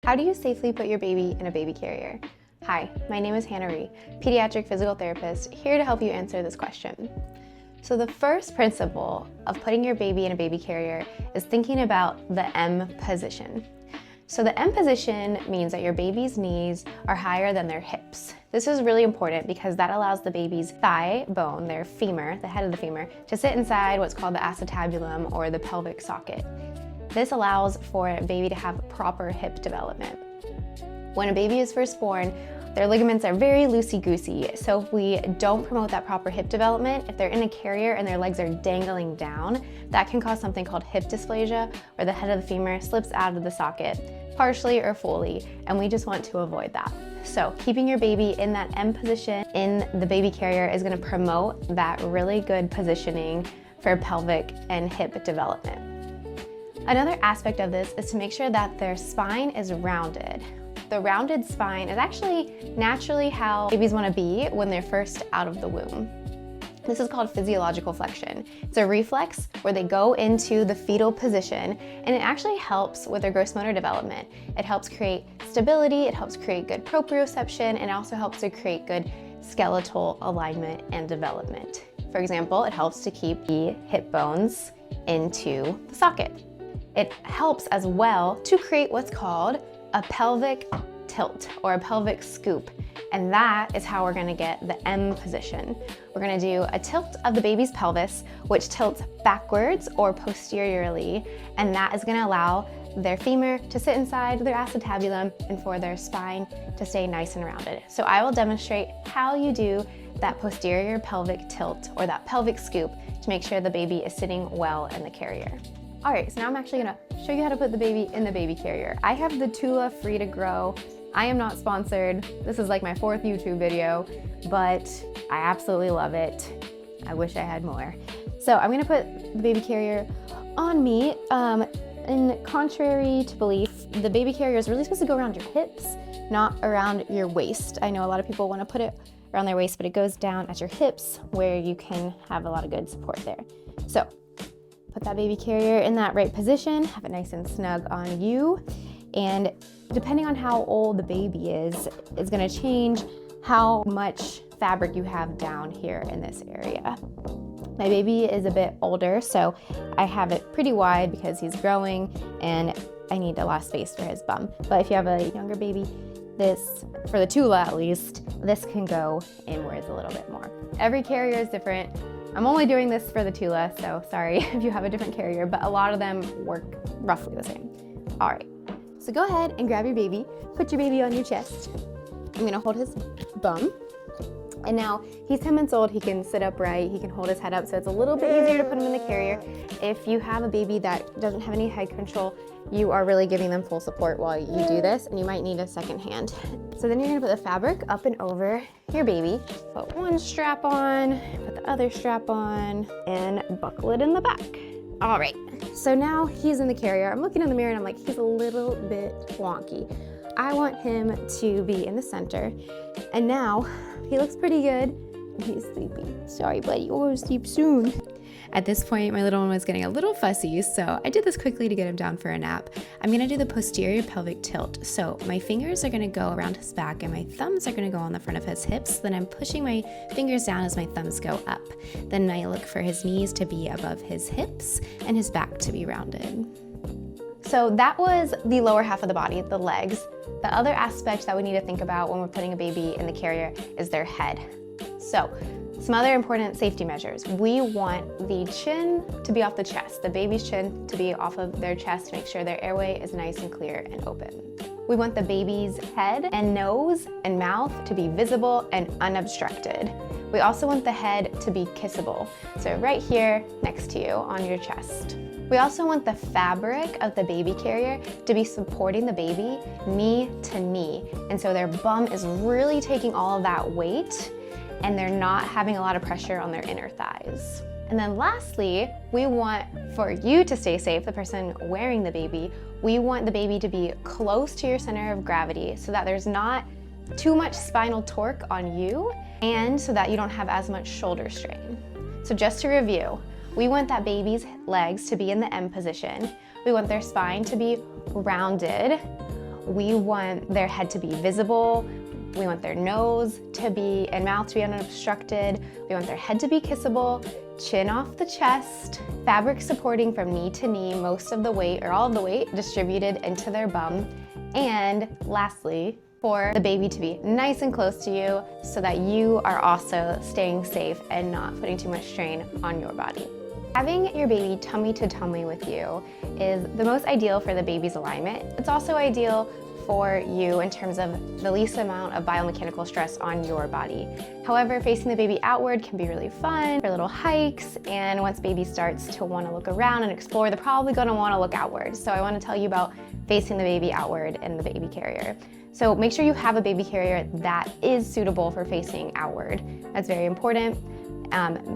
How do you safely put your baby in a baby carrier? Hi, my name is Hannah Ree, pediatric physical therapist, here to help you answer this question. So the first principle of putting your baby in a baby carrier is thinking about the M position. So the M position means that your baby's knees are higher than their hips. This is really important because that allows the baby's thigh bone, their femur, the head of the femur, to sit inside what's called the acetabulum or the pelvic socket. This allows for a baby to have proper hip development. When a baby is first born, their ligaments are very loosey-goosey, so if we don't promote that proper hip development, if they're in a carrier and their legs are dangling down, that can cause something called hip dysplasia, where the head of the femur slips out of the socket, partially or fully, and we just want to avoid that. So keeping your baby in that M position in the baby carrier is going to promote that really good positioning for pelvic and hip development. Another aspect of this is to make sure that their spine is rounded. The rounded spine is actually naturally how babies want to be when they're first out of the womb. This is called physiological flexion. It's a reflex where they go into the fetal position, and it actually helps with their gross motor development. It helps create stability, it helps create good proprioception, and it also helps to create good skeletal alignment and development. For example, it helps to keep the hip bones into the socket. It helps as well to create what's called a pelvic tilt or a pelvic scoop. And that is how we're gonna get the M position. We're gonna do a tilt of the baby's pelvis, which tilts backwards or posteriorly, and that is gonna allow their femur to sit inside their acetabulum and for their spine to stay nice and rounded. So I will demonstrate how you do that posterior pelvic tilt or that pelvic scoop to make sure the baby is sitting well in the carrier. All right, so now I'm actually gonna show you how to put the baby in the baby carrier. I have the Tula Free to Grow. I am not sponsored. This is like my 4th YouTube video, but I absolutely love it. I wish I had more. So I'm gonna put the baby carrier on me. In contrary to belief, the baby carrier is really supposed to go around your hips, not around your waist. I know a lot of people wanna put it around their waist, but it goes down at your hips where you can have a lot of good support there. So put that baby carrier in that right position, have it nice and snug on you, and depending on how old the baby is, it's gonna change how much fabric you have down here in this area. My baby is a bit older, so I have it pretty wide because he's growing and I need a lot of space for his bum. But if you have a younger baby, this, for the Tula at least, this can go inwards a little bit more. Every carrier is different. I'm only doing this for the Tula, so sorry if you have a different carrier, but a lot of them work roughly the same. All right, so go ahead and grab your baby, put your baby on your chest. I'm gonna hold his bum. And now he's 10 months old, he can sit upright, he can hold his head up, so it's a little bit easier to put him in the carrier. If you have a baby that doesn't have any head control, you are really giving them full support while you do this, and you might need a second hand. So then you're gonna put the fabric up and over your baby, put one strap on, put the other strap on, and buckle it in the back. All right, so now he's in the carrier. I'm looking in the mirror and I'm like, he's a little bit wonky. I want him to be in the center, and now he looks pretty good. He's sleepy. Sorry, buddy, you'll sleep soon. At this point, my little one was getting a little fussy, so I did this quickly to get him down for a nap. I'm gonna do the posterior pelvic tilt. So my fingers are gonna go around his back and my thumbs are gonna go on the front of his hips. Then I'm pushing my fingers down as my thumbs go up. Then I look for his knees to be above his hips and his back to be rounded. So that was the lower half of the body, the legs. The other aspect that we need to think about when we're putting a baby in the carrier is their head. So some other important safety measures. We want the chin to be off the chest, the baby's chin to be off of their chest to make sure their airway is nice and clear and open. We want the baby's head and nose and mouth to be visible and unobstructed. We also want the head to be kissable, so right here next to you on your chest. We also want the fabric of the baby carrier to be supporting the baby knee to knee, and so their bum is really taking all of that weight and they're not having a lot of pressure on their inner thighs. And then lastly, we want, for you to stay safe, the person wearing the baby, we want the baby to be close to your center of gravity so that there's not too much spinal torque on you and so that you don't have as much shoulder strain. So just to review, we want that baby's legs to be in the M position. We want their spine to be rounded. We want their head to be visible. We want their nose to be and mouth to be unobstructed. We want their head to be kissable, chin off the chest, fabric supporting from knee to knee, most of the weight or all of the weight distributed into their bum. And lastly, for the baby to be nice and close to you so that you are also staying safe and not putting too much strain on your body. Having your baby tummy to tummy with you is the most ideal for the baby's alignment. It's also ideal for you in terms of the least amount of biomechanical stress on your body. However, facing the baby outward can be really fun for little hikes, and once baby starts to want to look around and explore, they're probably going to want to look outward. So I want to tell you about facing the baby outward in the baby carrier. So make sure you have a baby carrier that is suitable for facing outward. That's very important.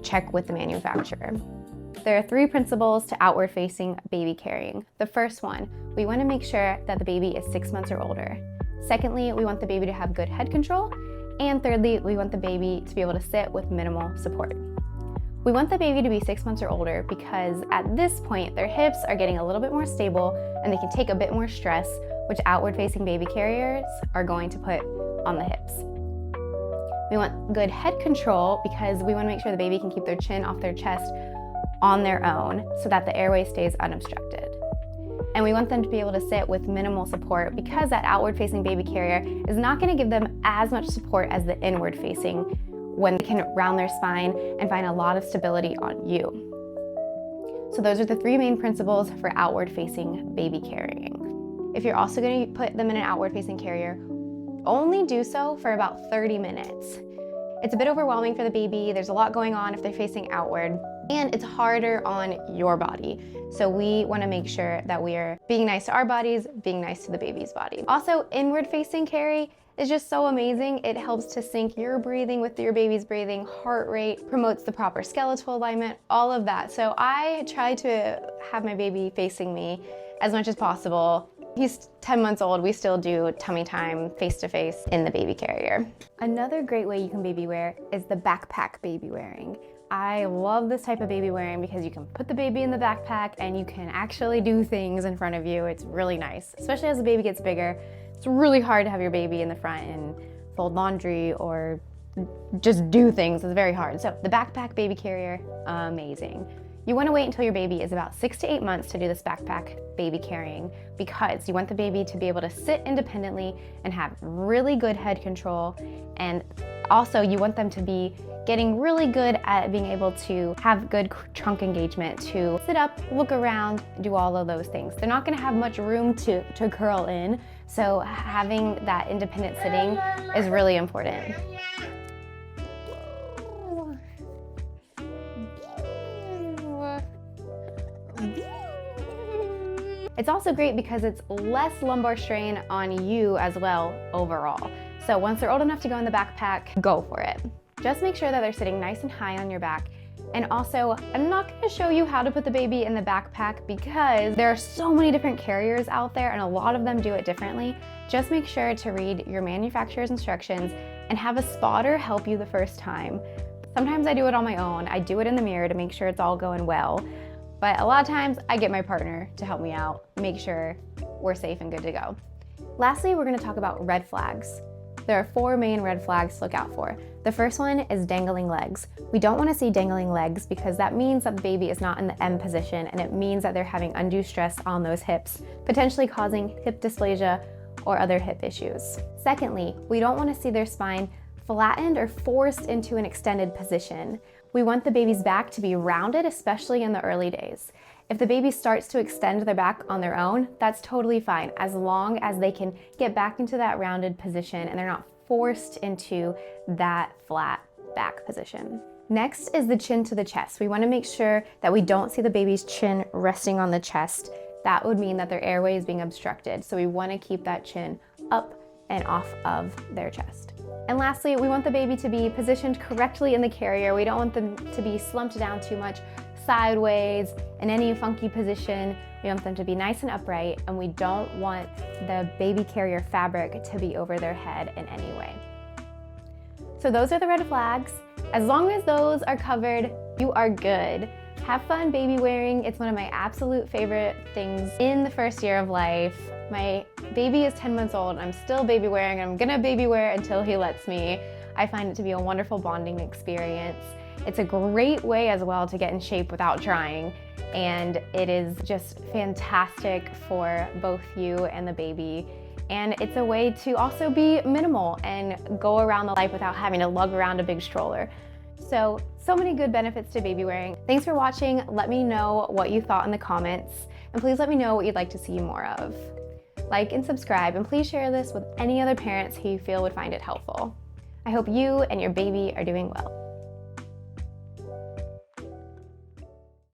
Check with the manufacturer. There are 3 principles to outward facing baby carrying. The first one, we want to make sure that the baby is 6 months or older. Secondly, we want the baby to have good head control. And thirdly, we want the baby to be able to sit with minimal support. We want the baby to be 6 months or older because at this point, their hips are getting a little bit more stable and they can take a bit more stress, which outward facing baby carriers are going to put on the hips. We want good head control because we want to make sure the baby can keep their chin off their chest on their own so that the airway stays unobstructed. And we want them to be able to sit with minimal support because that outward facing baby carrier is not going to give them as much support as the inward facing when they can round their spine and find a lot of stability on you. So those are the 3 main principles for outward facing baby carrying. If you're also going to put them in an outward facing carrier, only do so for about 30 minutes. It's a bit overwhelming for the baby. There's a lot going on if they're facing outward, and it's harder on your body. So we want to make sure that we are being nice to our bodies, being nice to the baby's body. Also, inward facing carry is just so amazing. It helps to sync your breathing with your baby's breathing, heart rate, promotes the proper skeletal alignment, all of that. So I try to have my baby facing me as much as possible. He's 10 months old. We still do tummy time face-to-face in the baby carrier. Another great way you can baby wear is the backpack baby wearing. I love this type of baby wearing because you can put the baby in the backpack and you can actually do things in front of you. It's really nice, especially as the baby gets bigger. It's really hard to have your baby in the front and fold laundry or just do things. It's very hard. So the backpack baby carrier, amazing. You want to wait until your baby is about 6 to 8 months to do this backpack baby carrying because you want the baby to be able to sit independently and have really good head control. And also you want them to be getting really good at being able to have good trunk engagement, to sit up, look around, do all of those things. They're not going to have much room to curl in, so having that independent sitting is really important. It's also great because it's less lumbar strain on you as well overall. So once they're old enough to go in the backpack, go for it. Just make sure that they're sitting nice and high on your back. And also, I'm not going to show you how to put the baby in the backpack because there are so many different carriers out there and a lot of them do it differently. Just make sure to read your manufacturer's instructions and have a spotter help you the first time. Sometimes I do it on my own. I do it in the mirror to make sure it's all going well. But a lot of times I get my partner to help me out, make sure we're safe and good to go. Lastly, we're going to talk about red flags. There are 4 main red flags to look out for. The first one is dangling legs. We don't want to see dangling legs because that means that the baby is not in the M position and it means that they're having undue stress on those hips, potentially causing hip dysplasia or other hip issues. Secondly, we don't want to see their spine flattened or forced into an extended position. We want the baby's back to be rounded, especially in the early days. If the baby starts to extend their back on their own, that's totally fine, as long as they can get back into that rounded position and they're not forced into that flat back position. Next is the chin to the chest. We want to make sure that we don't see the baby's chin resting on the chest. That would mean that their airway is being obstructed. So we want to keep that chin up and off of their chest. And lastly, we want the baby to be positioned correctly in the carrier. We don't want them to be slumped down too much, sideways, in any funky position. We want them to be nice and upright, and we don't want the baby carrier fabric to be over their head in any way. So those are the red flags. As long as those are covered, you are good. Have fun baby wearing. It's one of my absolute favorite things in the first year of life. My baby is 10 months old, I'm still baby wearing, and I'm gonna baby wear until he lets me. I find it to be a wonderful bonding experience. It's a great way as well to get in shape without trying, and it is just fantastic for both you and the baby. And it's a way to also be minimal and go around the life without having to lug around a big stroller. So many good benefits to baby wearing. Thanks for watching. Let me know what you thought in the comments, and please let me know what you'd like to see more of. Like and subscribe, and please share this with any other parents who you feel would find it helpful. I hope you and your baby are doing well.